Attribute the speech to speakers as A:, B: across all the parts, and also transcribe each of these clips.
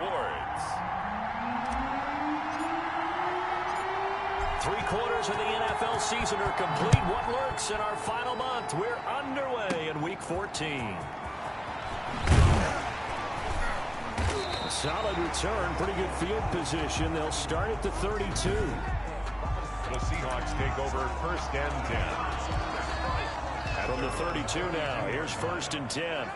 A: Sports.
B: 3 quarters of the NFL season are complete. What lurks in our final month? We're underway in Week 14. Solid return, pretty good field position. They'll start at the 32.
A: The Seahawks take over 1st and 10.
B: From the 32 now, here's 1st and 10.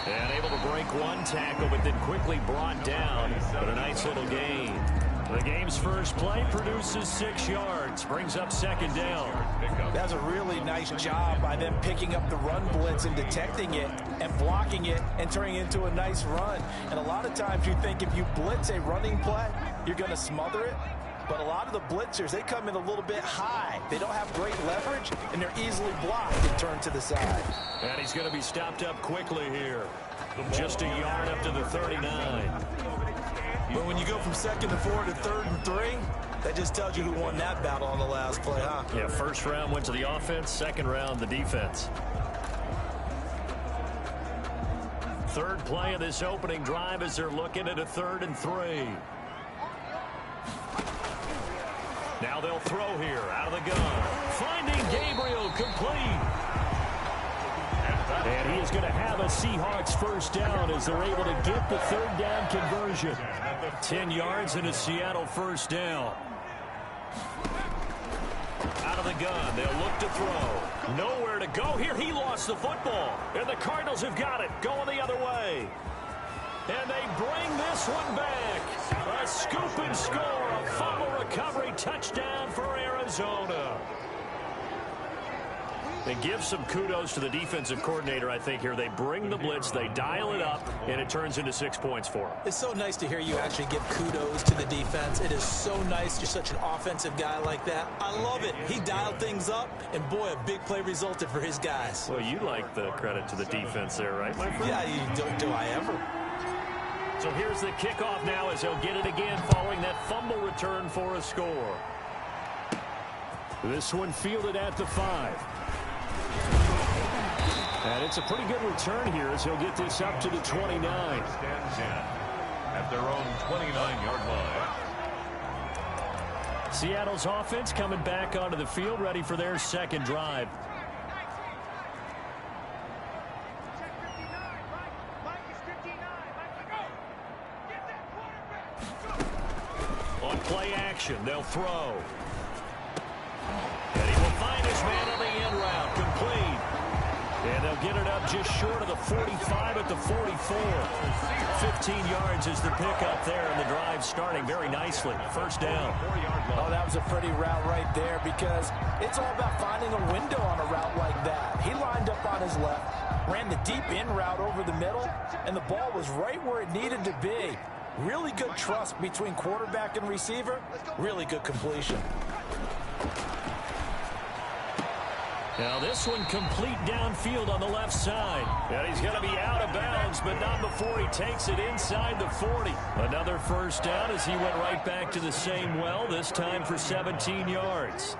B: And able to break one tackle, but then quickly brought down. But a nice little gain. The game's first play produces 6 yards, brings up 2nd down.
C: That's a really nice job by them picking up the run blitz and detecting it and blocking it and turning it into a nice run. And a lot of times you think if you blitz a running play, you're going to smother it. But a lot of the blitzers, they come in a little bit high. They don't have great leverage, and they're easily blocked and turned to the side.
B: And he's going to be stopped up quickly here. Just a yard up to the 39.
C: But when you go from 2nd and 4 to 3rd and 3, that just tells you who won that battle on the last play, huh?
B: Yeah, 1st round went to the offense, 2nd round the defense. 3rd play of this opening drive as they're looking at a 3rd and 3. Now they'll throw here out of the gun. Finding Gabriel complete. And he is going to have a Seahawks 1st down as they're able to get the 3rd down conversion. 10 yards and a Seattle 1st down. Out of the gun, they'll look to throw. Nowhere to go here. He lost the football. And the Cardinals have got it. Going the other way. And they bring this one back. A scoop and score. A fumble recovery touchdown for Arizona. They give some kudos to the defensive coordinator, I think, here. They bring the blitz, they dial it up, and it turns into 6 points for them.
C: It's so nice to hear you actually give kudos to the defense. It is so nice. You're such an offensive guy like that. I love it. He dialed things up, and boy, a big play resulted for his guys.
B: Well, you like the credit to the defense there, right, my friend?
C: Yeah, do I ever?
B: So here's the kickoff now as they'll get it again following that fumble return for a score. This one fielded at the 5. And it's a pretty good return here as he'll get this up to the 29.
A: At their own 29-yard line.
B: Seattle's offense coming back onto the field, ready for their 2nd drive. On play action, they'll throw. And he will find his man on the end route, complete. And they'll get it up just short of the 45 at the 44. 15 yards is the pickup there, and the drive starting very nicely. 1st down.
C: Oh, that was a pretty route right there because it's all about finding a window on a route like that. He lined up on his left, ran the deep in route over the middle, and the ball was right where it needed to be. Really good trust between quarterback and receiver. Really good completion.
B: Now this one complete downfield on the left side. And he's going to be out of bounds, but not before he takes it inside the 40. Another 1st down as he went right back to the same well, this time for 17 yards.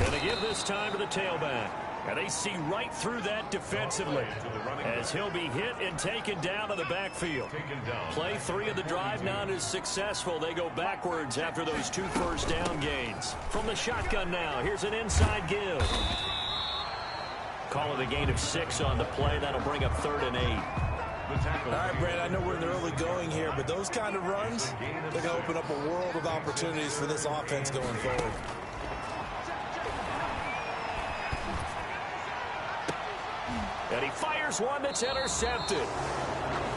B: Going to give this time to the tailback. And they see right through that defensively as he'll be hit and taken down to the backfield. Play 3 of the drive not as successful. They go backwards after those 2 1st down gains. From the shotgun now, here's an inside give. Call it a gain of 6 on the play. That'll bring up 3rd and 8.
C: All right, Brad, I know we're in the early going here, but those kind of runs, they're going to open up a world of opportunities for this offense going forward.
B: And he fires one that's intercepted.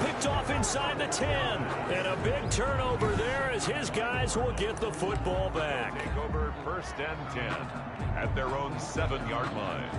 B: Picked off inside the 10. And a big turnover there as his guys will get the football back.
A: Take over 1st and 10 at their own 7-yard line.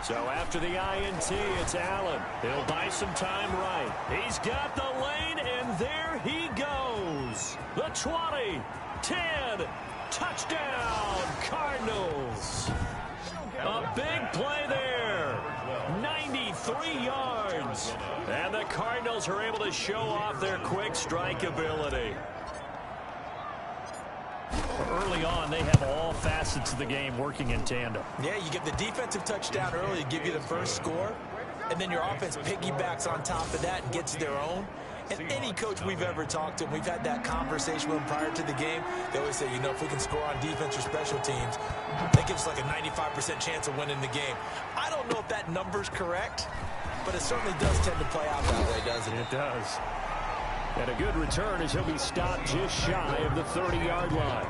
B: So after the INT, it's Allen. He'll buy some time right. He's got the lane, and there he goes. goes. The 20, 10, touchdown, Cardinals. A big play there. 93 yards. And the Cardinals are able to show off their quick strike ability. Early on, they have all facets of the game working in tandem.
C: Yeah, you get the defensive touchdown early to give you the first score, and then your offense piggybacks on top of that and gets their own. And any coach we've ever talked to, we've had that conversation with them prior to the game, they always say, you know, if we can score on defense or special teams, that gives us like a 95% chance of winning the game. I don't know if that number's correct, but it certainly does tend to play out that way, doesn't it?
B: It does. And a good return as he'll be stopped just shy of the 30-yard line.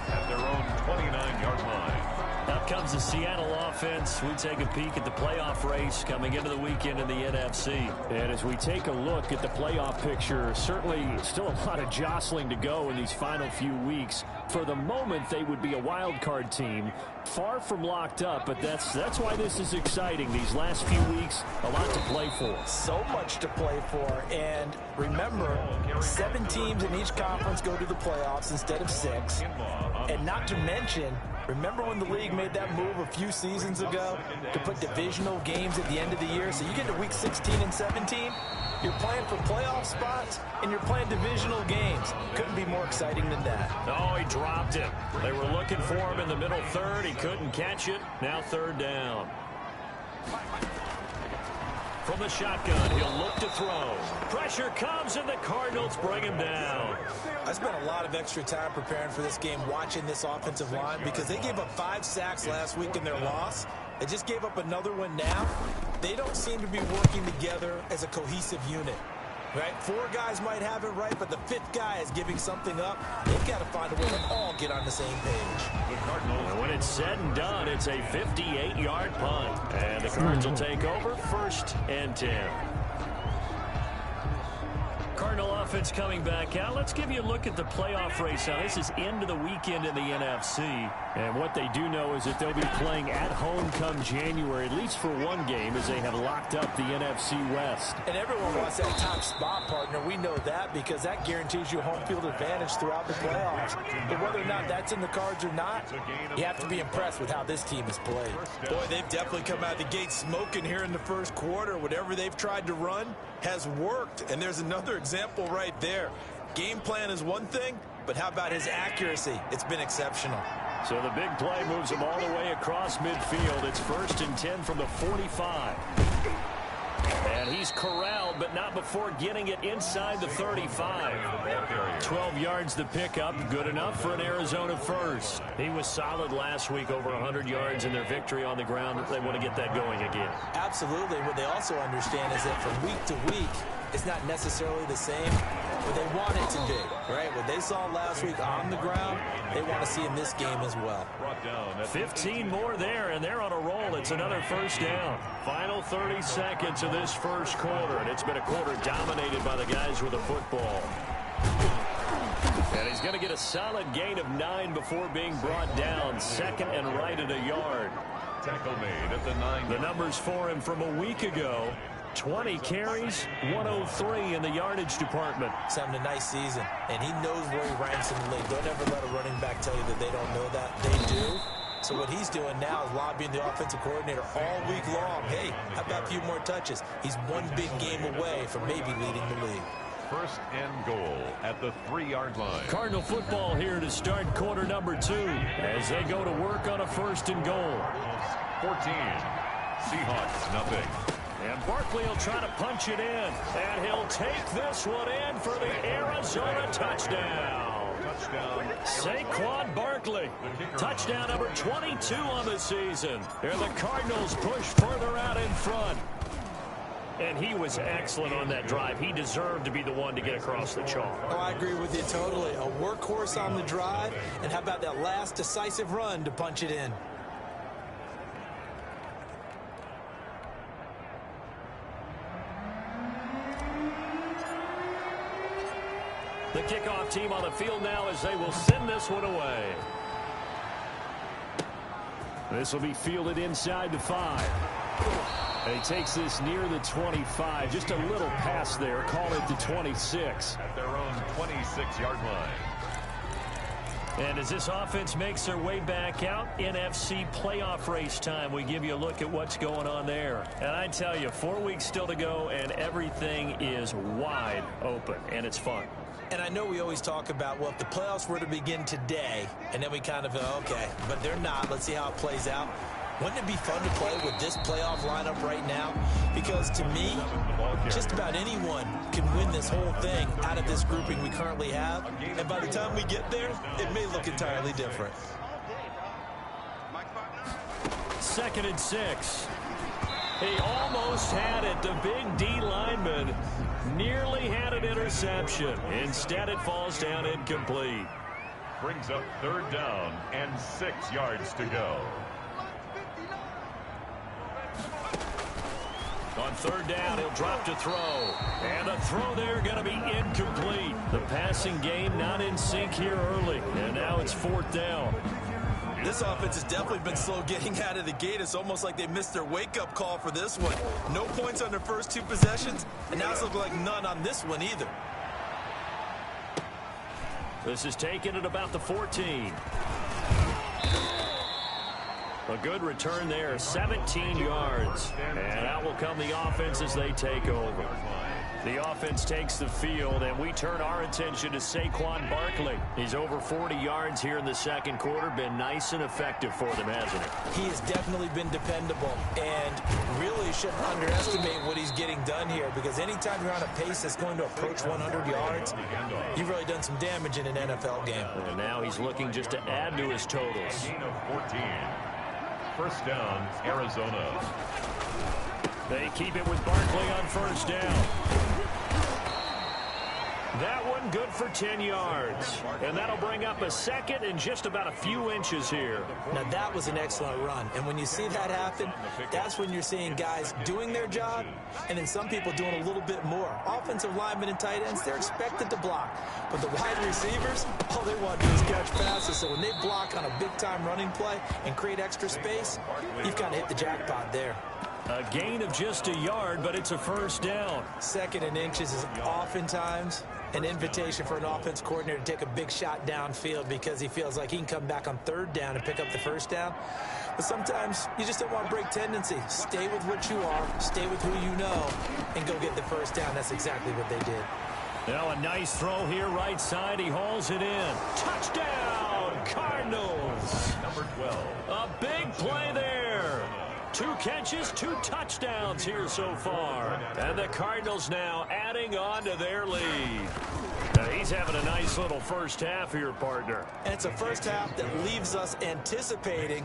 A: At their own 29-yard line.
B: Up comes the Seattle offense. We take a peek at the playoff race coming into the weekend in the NFC.
D: And as we take a look at the playoff picture, certainly still a lot of jostling to go in these final few weeks. For the moment, they would be a wild card team, far from locked up, but that's why this is exciting. These last few weeks, a lot to play for.
C: So much to play for, and remember, 7 teams in each conference go to the playoffs instead of 6. And not to mention, remember when the league made that move a few seasons ago to put divisional games at the end of the year? So you get to week 16 and 17, you're playing for playoff spots, and you're playing divisional games. Couldn't be more exciting than that.
B: Oh, he dropped it. They were looking for him in the middle third. He couldn't catch it. Now third down. From the shotgun, he'll look to throw. Pressure comes, and the Cardinals bring him down.
C: I spent a lot of extra time preparing for this game, watching this offensive line, because they gave up 5 sacks last week in their loss. They just gave up another one now. They don't seem to be working together as a cohesive unit. Right? 4 guys might have it right, but the 5th guy is giving something up. They've got to find a way to all get on the same page.
A: The Cardinals.
B: When it's said and done, it's a 58-yard punt. And the Cards will take over 1st and 10. Cardinal offense coming back out. Let's give you a look at the playoff race now. This is into the weekend in the NFC.
D: And what they do know is that they'll be playing at home come January, at least for one game, as they have locked up the NFC West.
C: And everyone wants that top spot, partner. We know that because that guarantees you home field advantage throughout the playoffs. But whether or not that's in the cards or not, you have to be impressed with how this team has played. Boy, they've definitely come out of the gate smoking here in the first quarter. Whatever they've tried to run has worked. And there's another example right there. Game plan is one thing, but how about his accuracy? It's been exceptional.
B: So the big play moves him all the way across midfield. It's 1st and 10 from the 45. And he's corralled, but not before getting it inside the 35. 12 yards the pickup, good enough for an Arizona first. He was solid last week, over 100 yards in their victory on the ground. They want to get that going again.
C: Absolutely. What they also understand is that from week to week, it's not necessarily the same, but they want it to be, right? What they saw last week on the ground, they want to see in this game as well.
B: 15 more there, and they're on a roll. It's another first down. Final 30 seconds of this first quarter, and it's been a quarter dominated by the guys with the football. And he's going to get a solid gain of 9 before being brought down. 2nd and right at a yard.
A: Tackle made at the 9.
B: The numbers for him from a week ago. 20 carries, 103 in the yardage department.
C: He's having a nice season, and he knows where he ranks in the league. Don't ever let a running back tell you that they don't know that. They do. So what he's doing now is lobbying the offensive coordinator all week long. Hey, how about a few more touches? He's one big game away from maybe leading the league.
A: 1st and goal at the 3-yard line.
B: Cardinal football here to start quarter number 2 as they go to work on a 1st and goal.
A: 14. Seahawks, nothing.
B: And Barkley will try to punch it in. And he'll take this one in for the Arizona touchdown. Saquon Barkley. Touchdown number 22 on the season. And the Cardinals push further out in front. And he was excellent on that drive. He deserved to be the one to get across the chalk.
C: Oh, I agree with you totally. A workhorse on the drive. And how about that last decisive run to punch it in?
B: The kickoff team on the field now as they will send this one away.
D: This will be fielded inside the 5. And he takes this near the 25, just a little pass there, call it the 26.
A: At their own 26-yard line.
B: And as this offense makes their way back out, NFC playoff race time, we give you a look at what's going on there. And I tell you, 4 weeks still to go, and everything is wide open, and it's fun.
C: And I know we always talk about, well, if the playoffs were to begin today, and then we kind of go, okay, but they're not. Let's see how it plays out. Wouldn't it be fun to play with this playoff lineup right now? Because to me, just about anyone can win this whole thing out of this grouping we currently have. And by the time we get there, it may look entirely different.
B: 2nd and 6. He almost had it. The big D lineman nearly had an interception. Instead, it falls down incomplete.
A: Brings up 3rd down and 6 yards to go.
B: On 3rd down, he'll drop to throw. And a throw there going to be incomplete. The passing game not in sync here early. And now it's 4th down.
C: This offense has definitely been slow getting out of the gate. It's almost like they missed their wake-up call for this one. No points on their first 2 possessions, and now it's looking like none on this one either.
B: This is taken at about the 14. A good return there, 17 yards. And out will come the offense as they take over. The offense takes the field, and we turn our attention to Saquon Barkley. He's over 40 yards here in the second quarter. Been nice and effective for them, hasn't he?
C: He has definitely been dependable, and really shouldn't underestimate what he's getting done here, because anytime you're on a pace that's going to approach 100 yards, you've really done some damage in an NFL game.
B: And now he's looking just to add to his totals.
A: Gain of 14. 1st down, Arizona.
B: They keep it with Barkley on 1st down. That one good for 10 yards. And that'll bring up a 2nd and just about a few inches here.
C: Now, that was an excellent run. And when you see that happen, that's when you're seeing guys doing their job and then some people doing a little bit more. Offensive linemen and tight ends, they're expected to block. But the wide receivers, all they want to do is catch passes. So when they block on a big-time running play and create extra space, you've kind of hit the jackpot there.
B: A gain of just a yard, but it's a 1st down.
C: 2nd and inches is oftentimes an invitation for an offense coordinator to take a big shot downfield because he feels like he can come back on 3rd down and pick up the 1st down. But sometimes you just don't want to break tendency. Stay with what you are, stay with who you know, and go get the 1st down. That's exactly what they did.
B: Now a nice throw here right side. He hauls it in. Touchdown, Cardinals.
A: Number 12.
B: A big play there. 2 catches, 2 touchdowns here so far. And the Cardinals now adding on to their lead. Now he's having a nice little first half here, partner.
C: And it's a first half that leaves us anticipating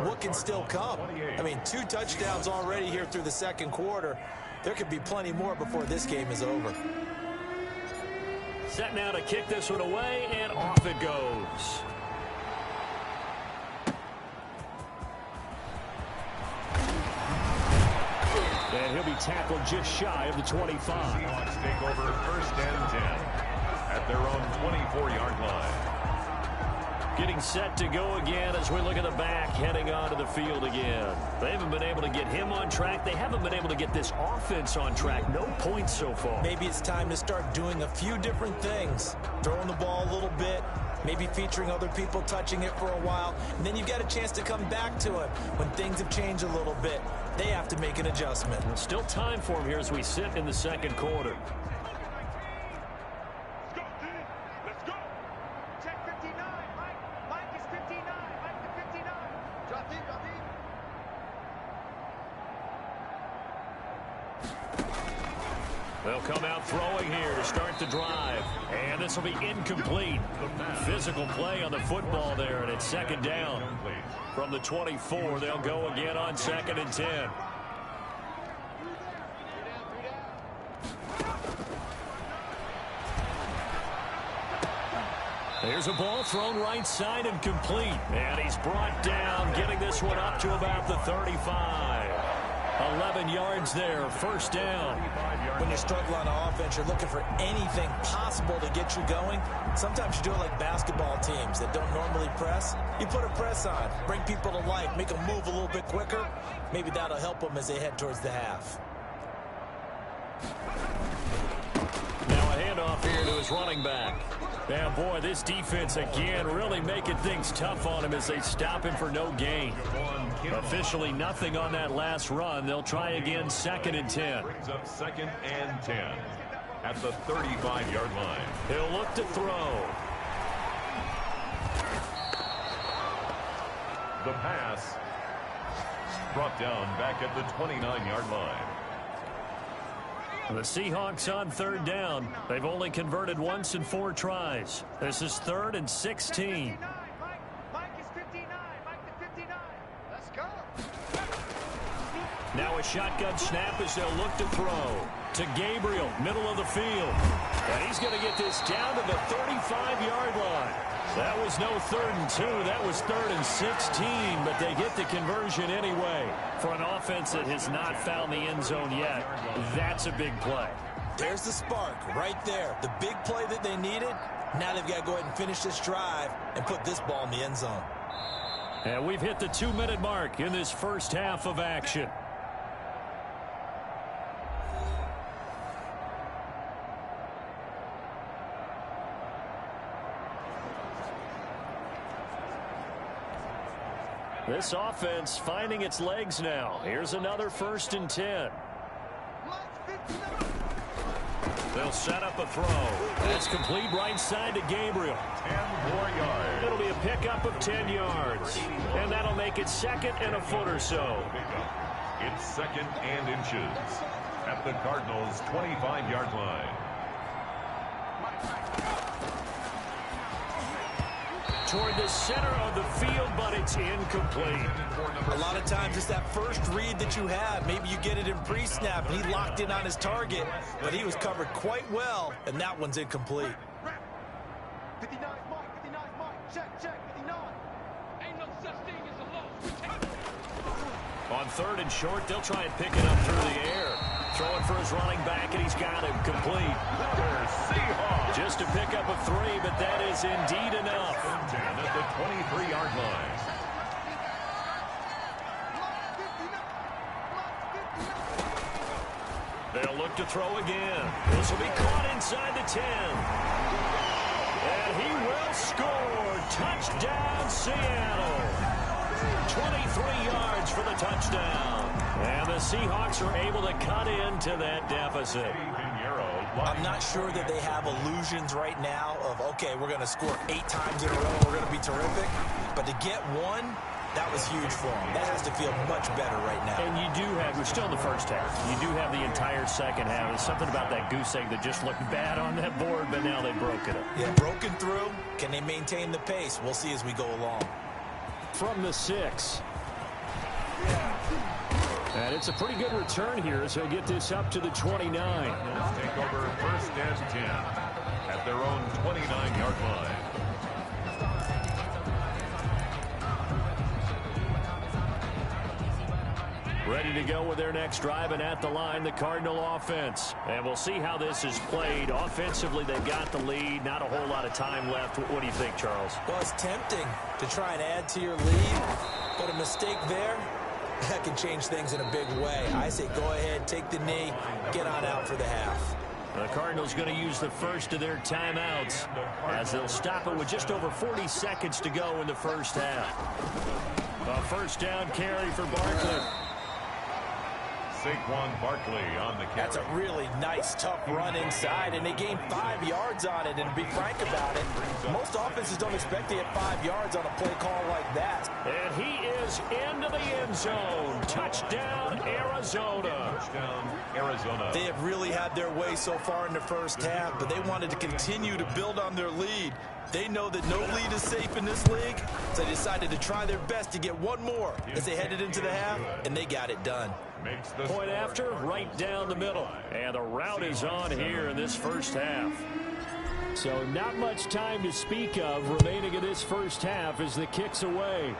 C: what can still come. I mean, 2 touchdowns already here through the second quarter. There could be plenty more before this game is over.
B: Set now to kick this one away, and off it goes. And he'll be tackled just shy of the 25.
A: Seahawks take over 1st and 10 at their own 24-yard line.
B: Getting set to go again as we look at the back heading onto the field again. They haven't been able to get him on track. They haven't been able to get this offense on track. No points so far.
C: Maybe it's time to start doing a few different things. Throwing the ball a little bit, maybe featuring other people touching it for a while, and then you've got a chance to come back to it when things have changed a little bit. They have to make an adjustment.
B: Still time for him here as we sit in the second quarter.
E: Let's go. Check 59. Mike is 59. Mike to 59. Drop in.
B: They'll come out throwing here to start the drive. And this will be incomplete. Physical play on the football there, and it's 2nd down. From the 24, they'll go again on 2nd and 10. Here's a ball thrown right side and complete. And he's brought down, getting this one up to about the 35. 11 yards there, first down.
C: When you're struggling on offense, you're looking for anything possible to get you going. Sometimes you do it like basketball teams that don't normally press. You put a press on, bring people to life, make them move a little bit quicker. Maybe that'll help them as they head towards the half.
B: Now a handoff here to his running back. Yeah, boy, this defense again really making things tough on him as they stop him for no gain. Officially nothing on that last run. They'll try again, 2nd and 10.
A: Brings up 2nd and 10 at the 35-yard line.
B: He'll look to throw.
A: The pass brought down back at the 29-yard line.
B: The Seahawks on 3rd down. They've only converted once in 4 tries. This is 3rd and 16.
E: Mike is 59. Mike to 59. Let's go.
B: Now a shotgun snap as they'll look to throw. To Gabriel, middle of the field. And he's going to get this down to the 35-yard line. That was no 3rd and 2. That was 3rd and 16, but they get the conversion anyway. For an offense that has not found the end zone yet, that's a big play.
C: There's the spark right there. The big play that they needed. Now they've got to go ahead and finish this drive and put this ball in the end zone.
B: And we've hit the 2-minute mark in this first half of action. This offense finding its legs now. Here's another 1st and 10. They'll set up a throw. That's complete right side to Gabriel.
A: 10 more yards.
B: It'll be a pickup of 10 yards. And that'll make it 2nd and a foot or so.
A: It's 2nd and inches at the Cardinals' 25-yard line.
B: Toward the center of the field, but it's incomplete.
C: A lot of times it's that first read that you have. Maybe you get it in pre-snap, and he locked in on his target, but he was covered quite well, and that one's incomplete.
E: 59 Mike. 59 Mike. Check. 59. Ain't no such thing as a loss.
B: On 3rd and short, they'll try and pick it up through the air. Throwing for his running back, and he's got him complete. Just to pick up a 3, but that is indeed enough.
A: 10 at the 23-yard line.
B: They'll look to throw again. This will be caught inside the 10. And he will score. Touchdown, Seattle. 23 yards for the touchdown. And the Seahawks are able to cut into that deficit.
C: I'm not sure that they have illusions right now of, okay, we're going to score 8 times in a row, we're going to be terrific. But to get one, that was huge for them. That has to feel much better right now.
B: And you do have, we're still in the first half. You do have the entire second half. There's something about that goose egg that just looked bad on that board, but now they've broken it.
C: Yeah, broken through. Can they maintain the pace? We'll see as we go along.
D: From the 6. And it's a pretty good return here as he'll get this up to the 29.
A: Let's take over 1st and 10 at their own 29-yard line.
B: Ready to go with their next drive, and at the line, the Cardinal offense. And we'll see how this is played. Offensively, they've got the lead. Not a whole lot of time left. What do you think, Charles?
C: Well, it's tempting to try and add to your lead, but a mistake there, that can change things in a big way. I say go ahead, take the knee, get on out for the half.
B: The Cardinals going to use the first of their timeouts as they'll stop it with just over 40 seconds to go in the first half. A first down carry for Barkley.
A: Saquon Barkley on the carry.
C: That's a really nice, tough run inside, and they gained 5 yards on it. And to be frank about it, most offenses don't expect to get 5 yards on a play call like that.
B: And he is into the end zone. Touchdown, Arizona.
A: Touchdown, Arizona.
C: They have really had their way so far in the first half, but they wanted to continue to build on their lead. They know that no lead is safe in this league, so they decided to try their best to get one more as they headed into the half, and they got it done.
B: Point after, right down the middle. And the route is on here in this first half.
D: So not much time to speak of remaining in this first half as the kick's away.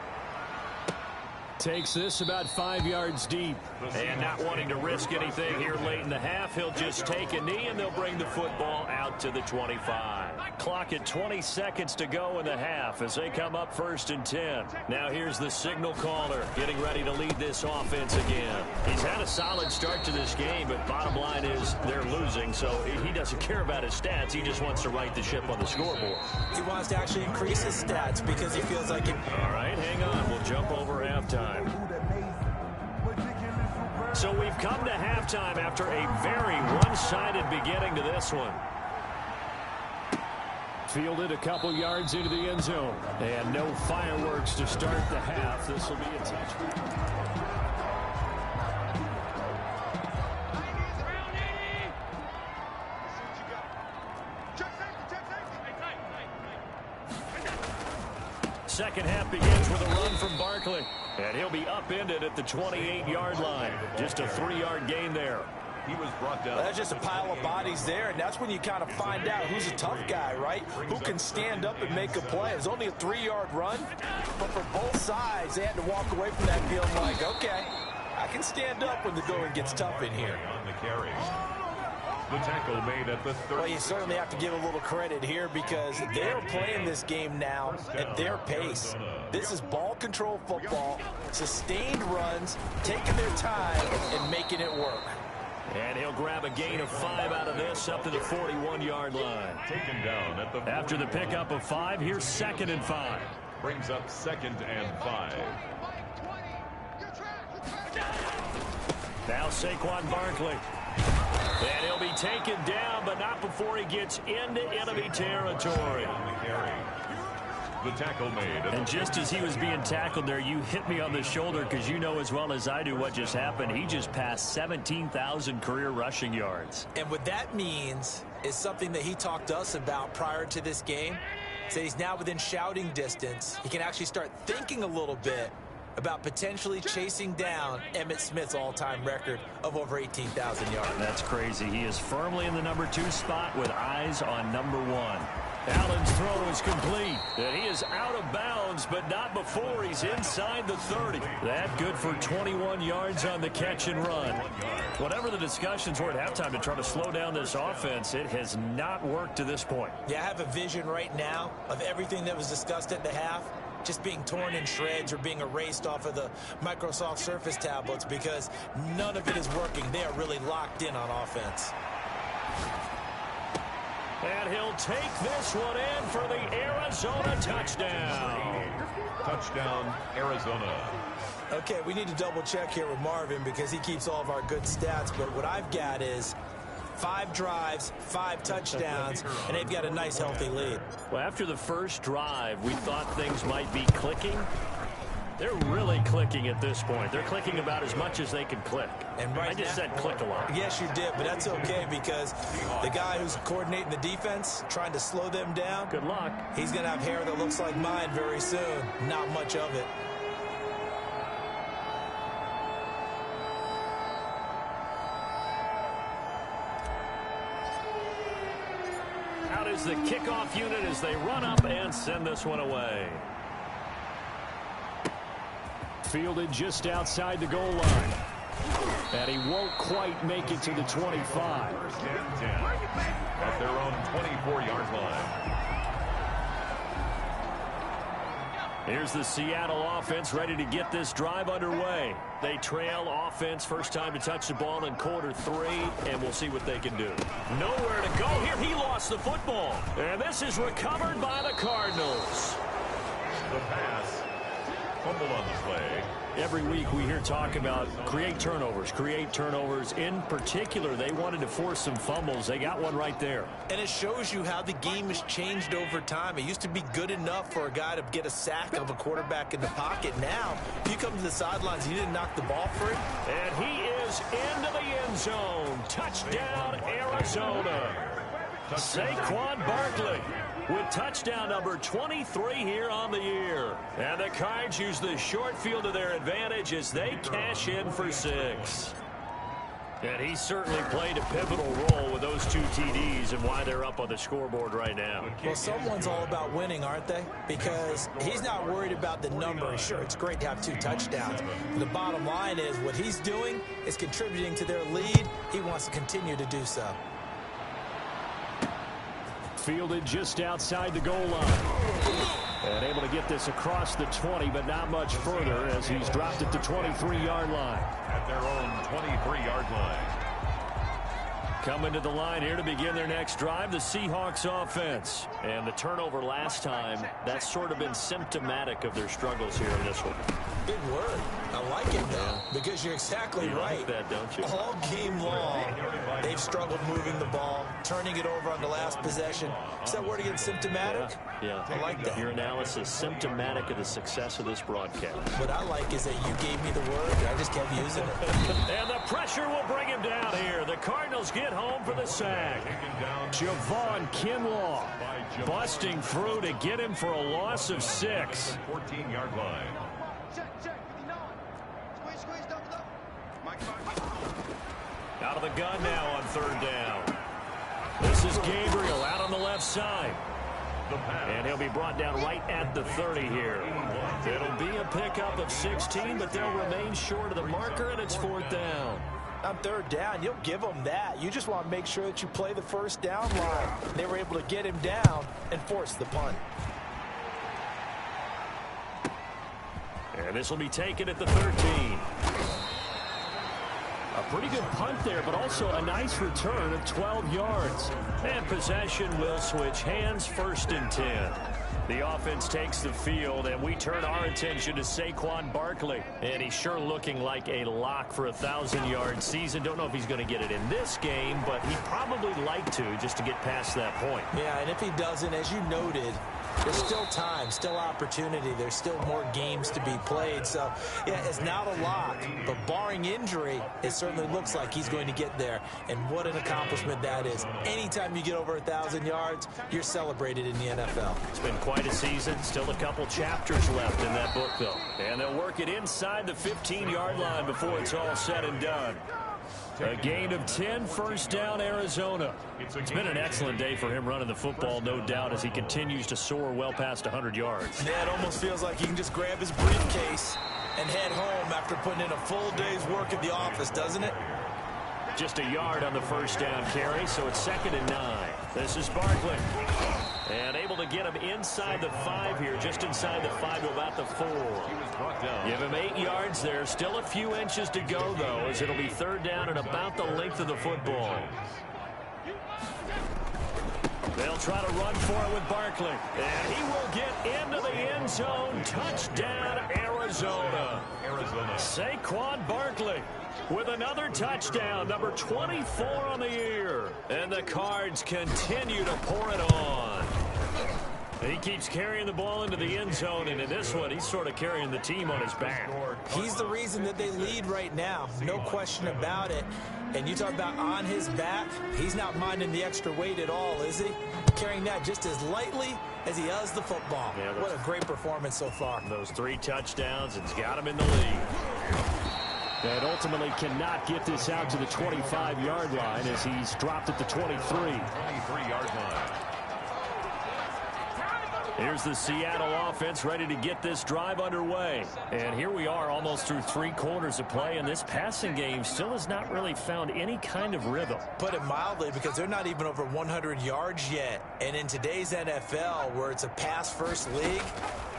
D: Takes this about 5 yards deep.
B: And not wanting to risk anything here late in the half, he'll just take a knee, and they'll bring the football out to the 25. Clock at 20 seconds to go in the half as they come up 1st and 10. Now here's the signal caller getting ready to lead this offense again. He's had a solid start to this game, but bottom line is they're losing, so he doesn't care about his stats. He just wants to right the ship on the scoreboard.
C: He wants to actually increase his stats because he feels like
B: All right, hang on. We'll jump over halftime. So we've come to halftime after a very one-sided beginning to this one.
D: Fielded a couple yards into the end zone. And no fireworks to start the half. This will be a touchdown.
B: Second half begins with a run from Barkley. And he'll be upended at the 28-yard line. Just a 3-yard gain there.
A: He was brought down.
C: Well, that's just a pile of bodies there, and that's when you kind of find out who's a tough guy, right? Who can stand up and make a play. It's only a 3-yard run, but for both sides, they had to walk away from that feeling like, okay, I can stand up when the going gets tough in here.
A: On the carry. The tackle made at the 30.
C: Well, you certainly have to give a little credit here because they're playing this game now at their pace. This is ball control football, sustained runs, taking their time, and making it work.
B: And he'll grab a gain of 5 out of this up to the 41-yard line.
A: Taken down at the
B: After the pickup of 5, here's 2nd and 5.
A: brings up 2nd and 5.
B: Now Saquon Barkley. And he'll be taken down, but not before he gets into enemy territory.
A: On the carry. The tackle made.
B: And just as he was being tackled there, you hit me on the shoulder because you know as well as I do what just happened. He just passed 17,000 career rushing yards.
C: And what that means is something that he talked to us about prior to this game. Said he's now within shouting distance. He can actually start thinking a little bit about potentially chasing down Emmitt Smith's all-time record of over 18,000 yards.
B: That's crazy. He is firmly in the number 2 spot with eyes on number 1. Allen's throw is complete. And he is out of bounds, but not before he's inside the 30. That good for 21 yards on the catch and run. Whatever the discussions were at halftime to try to slow down this offense, it has not worked to this point.
C: Yeah, I have a vision right now of everything that was discussed at the half just being torn in shreds or being erased off of the Microsoft Surface tablets because none of it is working. They are really locked in on offense.
B: And he'll take this one in for the Arizona touchdown.
A: Touchdown, Arizona.
C: Okay, we need to double check here with Marvin because he keeps all of our good stats, but what I've got is 5 drives, 5 touchdowns, and they've got a nice, healthy lead.
B: Well, after the first drive, we thought things might be clicking. They're really clicking at this point. They're clicking about as much as they can click.
C: And right
B: I just said click a lot.
C: Yes, you did, but that's okay because the guy who's coordinating the defense, trying to slow them down,
B: Good luck.
C: he's going to have hair that looks like mine very soon. Not much of it.
B: Out is the kickoff unit as they run up and send this one away.
D: Fielded just outside the goal line. And he won't quite make it to the 25.
A: 1st and 10 at their own 24-yard line.
B: Here's the Seattle offense ready to get this drive underway. They trail offense, first time to touch the ball in quarter 3, and we'll see what they can do. Nowhere to go here. He lost the football. And this is recovered by the Cardinals.
A: The pass. Fumble on the play.
B: Every week we hear talk about create turnovers. In particular, they wanted to force some fumbles. They got one right there.
C: And it shows you how the game has changed over time. It used to be good enough for a guy to get a sack of a quarterback in the pocket. Now, if you come to the sidelines and you didn't knock the ball free.
B: And he is into the end zone. Touchdown, Arizona. Saquon Barkley with touchdown number 23 here on the year. And the Cards use the short field to their advantage as they cash in for 6. And he certainly played a pivotal role with those 2 TDs and why they're up on the scoreboard right now.
C: Well, someone's all about winning, aren't they? Because he's not worried about the number. Sure, it's great to have 2 touchdowns. But the bottom line is what he's doing is contributing to their lead. He wants to continue to do so.
D: Fielded just outside the goal line. And able to get this across the 20, but not much further as he's dropped at the 23-yard line.
A: At their own 23-yard line.
B: Coming to the line here to begin their next drive, the Seahawks offense. And the turnover last time, that's sort of been symptomatic of their struggles here in this one.
C: Big word. I like it, though, because you're exactly right.
B: Like that, don't you?
C: All game long, they've struggled moving the ball, turning it over on the last possession. Is that word again, symptomatic?
B: Yeah.
C: I like that.
B: Your analysis, symptomatic of the success of this broadcast.
C: What I like is that you gave me the word, and I just kept using it.
B: And the pressure will bring him down here. The Cardinals get home for the sack.
D: Javon Kinlaw busting through to get him for a loss of 6.
A: 14-yard line.
E: Check, 59. Squeeze, double up. Mike.
B: Out of the gun now on 3rd down. This is Gabriel out on the left side. And he'll be brought down right at the 30 here. It'll be a pickup of 16, but they'll remain short of the marker, and it's 4th down.
C: On 3rd down, you'll give them that. You just want to make sure that you play the first down line. They were able to get him down and force the punt.
B: And this will be taken at the 13.
D: A pretty good punt there, but also a nice return of 12 yards.
B: And possession will switch hands, 1st and 10. The offense takes the field, and we turn our attention to Saquon Barkley. And he's sure looking like a lock for a 1,000-yard season. Don't know if he's going to get it in this game, but he'd probably like to just to get past that point.
C: Yeah, and if he doesn't, as you noted, there's still time, still opportunity. There's still more games to be played. So, yeah, it's not a lock. But barring injury, it certainly looks like he's going to get there. And what an accomplishment that is. Anytime you get over 1,000 yards, you're celebrated in the NFL.
B: It's been quite a season. Still a couple chapters left in that book, though. And they'll work it inside the 15-yard line before it's all said and done. A gain of 10, 1st down, Arizona. It's been an excellent day for him running the football, no doubt, as he continues to soar well past 100 yards.
C: Yeah, it almost feels like he can just grab his briefcase and head home after putting in a full day's work at the office, doesn't it?
B: Just a yard on the 1st down carry, so it's 2nd and 9. This is Barkley. And able to get him inside the 5 here, just inside the 5 to about the 4. Give him 8 yards there. Still a few inches to go, though, as it'll be 3rd down and about the length of the football. They'll try to run for it with Barkley. And he will get into the end zone. Touchdown, Arizona. Saquon Barkley with another touchdown, number 24 on the year. And the Cards continue to pour it on. He keeps carrying the ball into the end zone, and in this one, he's sort of carrying the team on his back.
C: He's the reason that they lead right now, no question about it. And you talk about on his back, he's not minding the extra weight at all, is he? Carrying that just as lightly as he does the football. Yeah, what a great performance so far.
B: Those 3 touchdowns, it's got him in the lead.
D: And ultimately cannot get this out to the 25-yard line as he's dropped at the 23.
A: 23-yard line.
B: Here's the Seattle offense ready to get this drive underway. And here we are almost through 3 quarters of play, and this passing game still has not really found any kind of rhythm.
C: Put it mildly, because they're not even over 100 yards yet. And in today's NFL, where it's a pass-first league,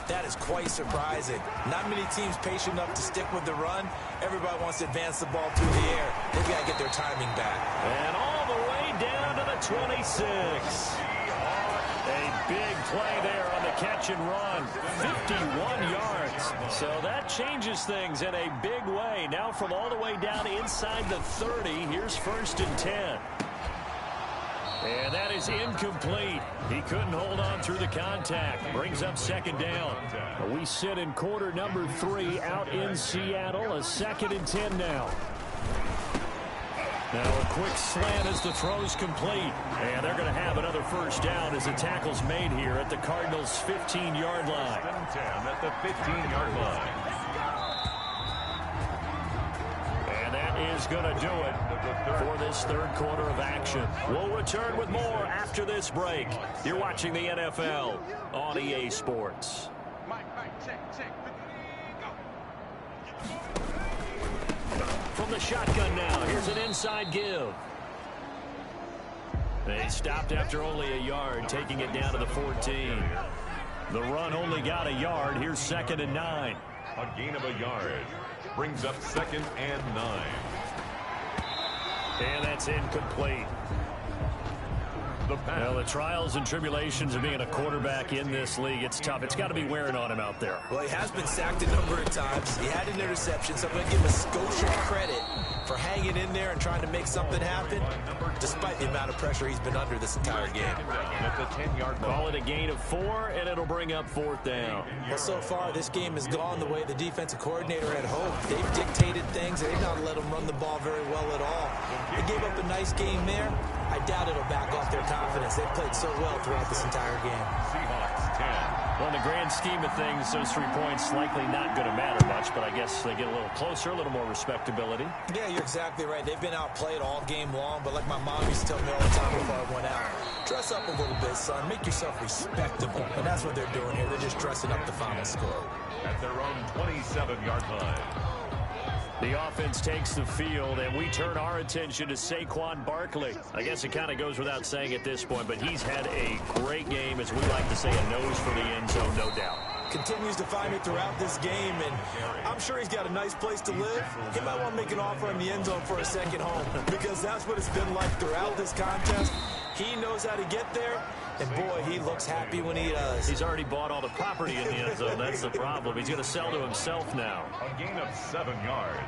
C: that is quite surprising. Not many teams patient enough to stick with the run. Everybody wants to advance the ball through the air. They've got to get their timing back.
B: And all the way down to the 26. A big play there on the catch and run. 51 yards. So that changes things in a big way. Now from all the way down inside the 30, here's 1st and 10. And that is incomplete. He couldn't hold on through the contact. Brings up 2nd down.
D: We sit in quarter number 3 out in Seattle. A 2nd and 10 now.
B: Now a quick slant as the throw's complete. And they're going to have another 1st down as the tackle's made here at the Cardinals' 15-yard line.
A: 10 at the 15-yard line.
B: And that is going to do it for this third quarter of action. We'll return with more after this break. You're watching the NFL on EA Sports.
E: Mike, check.
B: From the shotgun now, here's an inside give. They stopped after only a yard, taking it down to the 14. The run only got a yard. Here's 2nd and 9.
A: A gain of a yard brings up 2nd and 9.
B: And that's incomplete. Well, the trials and tribulations of being a quarterback in this league, it's tough. It's got to be wearing on him out there.
C: Well, he has been sacked a number of times. He had an interception, so I'm going to give him a Scotia credit for hanging in there and trying to make something happen, despite the amount of pressure he's been under this entire game.
A: At the 10-yard line.
B: Call it a gain of 4, and it'll bring up 4th down.
C: Well, so far, this game has gone the way the defensive coordinator had hoped. They've dictated things. They've not let him run the ball very well at all. They gave up a nice game there. I doubt it'll back off their confidence. They've played so well throughout this entire game.
A: Seahawks 10.
B: Well, in the grand scheme of things, those 3 points likely not going to matter much, but I guess they get a little closer, a little more respectability.
C: Yeah, you're exactly right. They've been outplayed all game long, but like my mom used to tell me all the time before I went out, dress up a little bit, son. Make yourself respectable. And that's what they're doing here. They're just dressing up the final score.
A: At their own 27-yard line.
B: The offense takes the field, and we turn our attention to Saquon Barkley. I guess it kind of goes without saying at this point, but he's had a great game, as we like to say, a nose for the end zone, no doubt.
C: Continues to find it throughout this game, and I'm sure he's got a nice place to live. He might want to make an offer in the end zone for a second home, because that's what it's been like throughout this contest. He knows how to get there, and boy, he looks happy when he does.
B: He's already bought all the property in the end zone. That's the problem. He's going to sell to himself now.
A: A gain of 7 yards.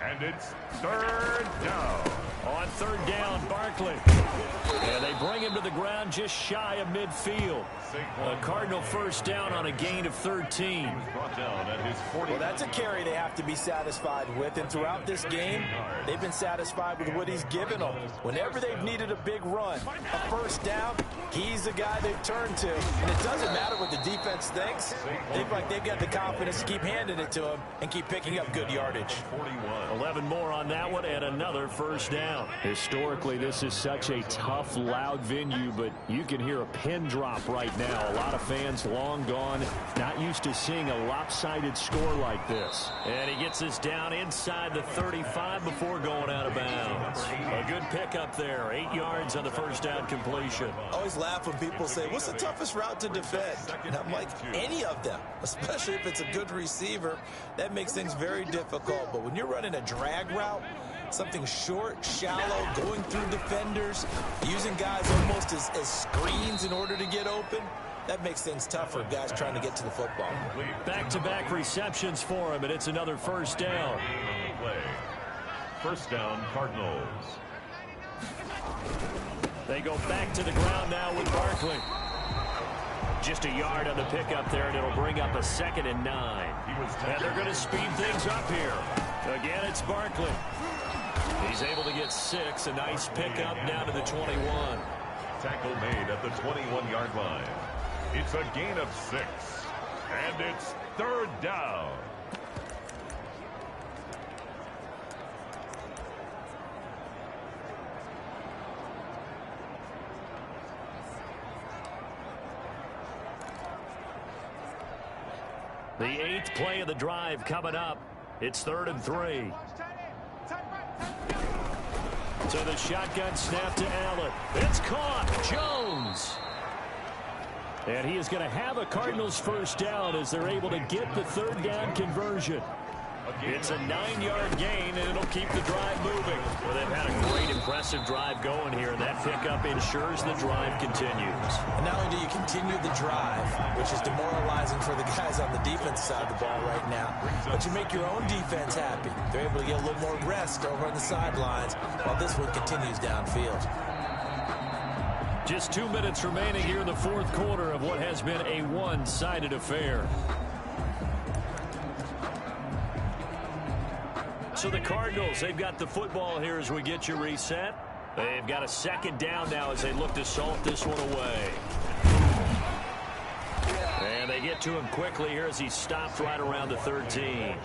A: And it's 3rd down.
B: On 3rd down, Barkley. And they bring him to the ground just shy of midfield. A Cardinal 1st down on a gain of 13.
A: Brought down at his 40.
C: Well, that's a carry they have to be satisfied with, and throughout this game, they've been satisfied with what he's given them. Whenever they've needed a big run, a 1st down, he's the guy they've turned to. And it doesn't matter what the defense thinks. They've got the confidence to keep handing it to him and keep picking up good yardage.
A: 41.
B: 11 more on that one, and another 1st down. Historically, this is such a tough, loud venue, but you can hear a pin drop right now. A lot of fans long gone, not used to seeing a lopsided score like this. And he gets us down inside the 35 before going out of bounds. A good pickup there, 8 yards on the 1st down completion.
C: I always laugh when people say, what's the toughest route to defend? And I'm like, any of them, especially if it's a good receiver. That makes things very difficult. But when you're running a drag route, something short, shallow, going through defenders, using guys almost as screens in order to get open, that makes things tough for guys trying to get to the football.
B: Back-to-back receptions for him, and it's another 1st down.
A: Play. 1st down, Cardinals.
B: They go back to the ground now with Barkley. Just a yard on the pickup there, and it'll bring up a 2nd and 9. And they're going to speed things up here. Again, it's Barkley. He's able to get 6. A nice pickup down to the 21.
A: Tackle made at the 21-yard line. It's a gain of 6. And it's 3rd down.
B: The 8th play of the drive coming up. It's 3rd and 3. So the shotgun snap to Allen. It's caught. Jones. And he is going to have a Cardinals 1st down as they're able to get the 3rd down conversion. It's a 9-yard gain, and it'll keep the drive moving. Well, they've had a great, impressive drive going here, and that pickup ensures the drive continues.
C: And not only do you continue the drive, which is demoralizing for the guys on the defense side of the ball right now, but you make your own defense happy. They're able to get a little more rest over on the sidelines while this one continues downfield.
B: Just 2 minutes remaining here in the 4th quarter of what has been a one-sided affair. So the Cardinals, they've got the football here as we get you reset. They've got a 2nd down now as they look to salt this one away. And they get to him quickly here as he stopped right around the 13.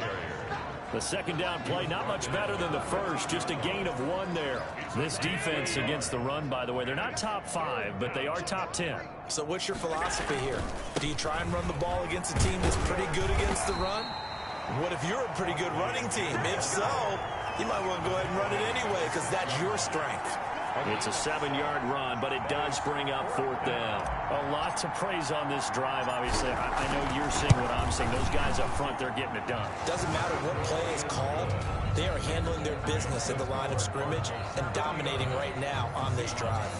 B: The second down play, not much better than the first, just a gain of 1 there. This defense against the run, by the way, they're not top 5, but they are top 10.
C: So what's your philosophy here? Do you try and run the ball against a team that's pretty good against the run? What if you're a pretty good running team? If so, you might want to go ahead and run it anyway because that's your strength.
B: It's a 7-yard run, but it does bring up 4th down.
D: A lot to praise on this drive, obviously. I know you're seeing what I'm seeing. Those guys up front, they're getting it done.
C: Doesn't matter what play is called. They are handling their business at the line of scrimmage and dominating right now on this drive.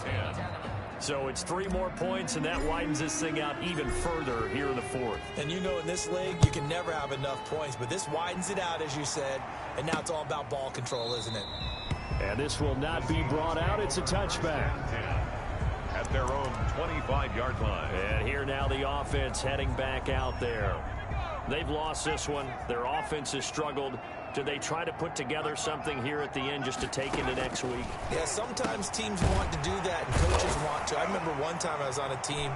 B: So it's 3 more points, and that widens this thing out even further here in the 4th.
C: And you know in this league, you can never have enough points, but this widens it out, as you said, and now it's all about ball control, isn't it?
D: And this will not be brought out. It's a touchback.
A: At their own 25-yard line.
B: And here now the offense heading back out there. They've lost this one. Their offense has struggled. Do they try to put together something here at the end just to take into next week?
C: Yeah, sometimes teams want to do that and coaches want to. I remember one time I was on a team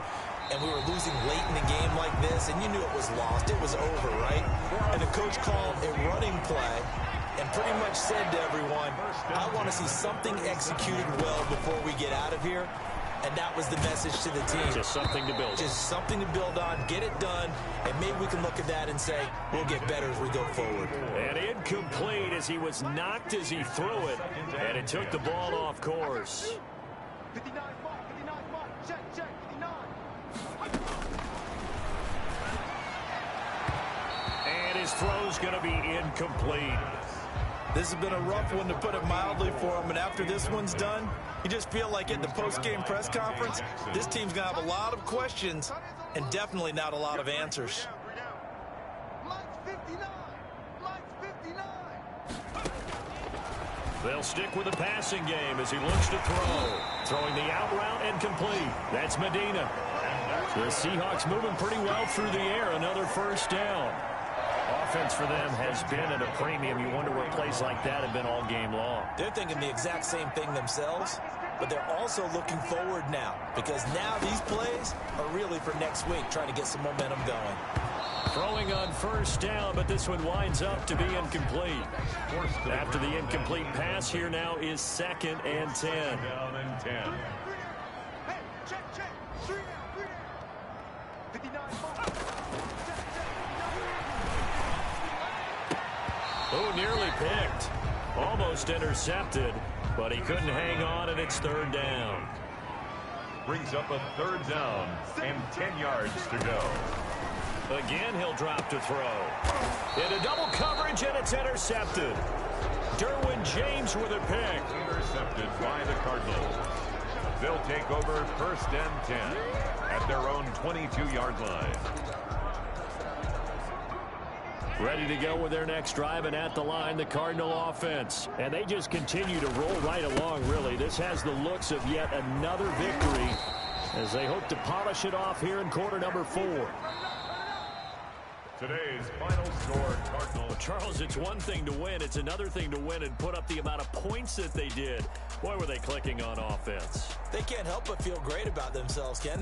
C: and we were losing late in the game like this, and you knew it was lost. It was over, right? And the coach called a running play and pretty much said to everyone, I want to see something executed well before we get out of here. And that was the message to the team.
B: Just something to build on.
C: Just something to build on, get it done, and maybe we can look at that and say, we'll get better as we go forward.
B: And incomplete as he was knocked as he threw it, and it took the ball off course.
E: 59 mark, check, 59.
B: And his throw's going to be incomplete.
C: This has been a rough one, to put it mildly, for him. And after this one's done, you just feel like in the post-game press conference, this team's going to have a lot of questions and definitely not a lot of answers.
E: Lights 59.
B: They'll stick with the passing game as he looks to throw. Throwing the out route and complete. That's Medina. The Seahawks moving pretty well through the air. Another first down. Offense for them has been at a premium. You wonder where plays like that have been all game long.
C: They're thinking the exact same thing themselves, but they're also looking forward now, because now these plays are really for next week, trying to get some momentum going.
B: Throwing on first down, but this one winds up to be incomplete. After the incomplete pass, here now is 2nd and 10.
A: Down and 10.
E: Hey, check. 3 down. 59 mark.
B: Oh, nearly picked. Almost intercepted, but he couldn't hang on, and it's 3rd down.
A: Brings up a 3rd down and 10 yards to go.
B: Again, he'll drop to throw. Into double coverage, and it's intercepted. Derwin James with a pick.
A: Intercepted by the Cardinals. They'll take over 1st and 10 at their own 22-yard line.
B: Ready to go with their next drive, and at the line, the Cardinal offense. And they just continue to roll right along, really. This has the looks of yet another victory as they hope to polish it off here in quarter number 4.
A: Today's final score, Cardinals.
B: Well, Charles, it's one thing to win. It's another thing to win and put up the amount of points that they did. Boy, were they clicking on offense.
C: They can't help but feel great about themselves, Ken.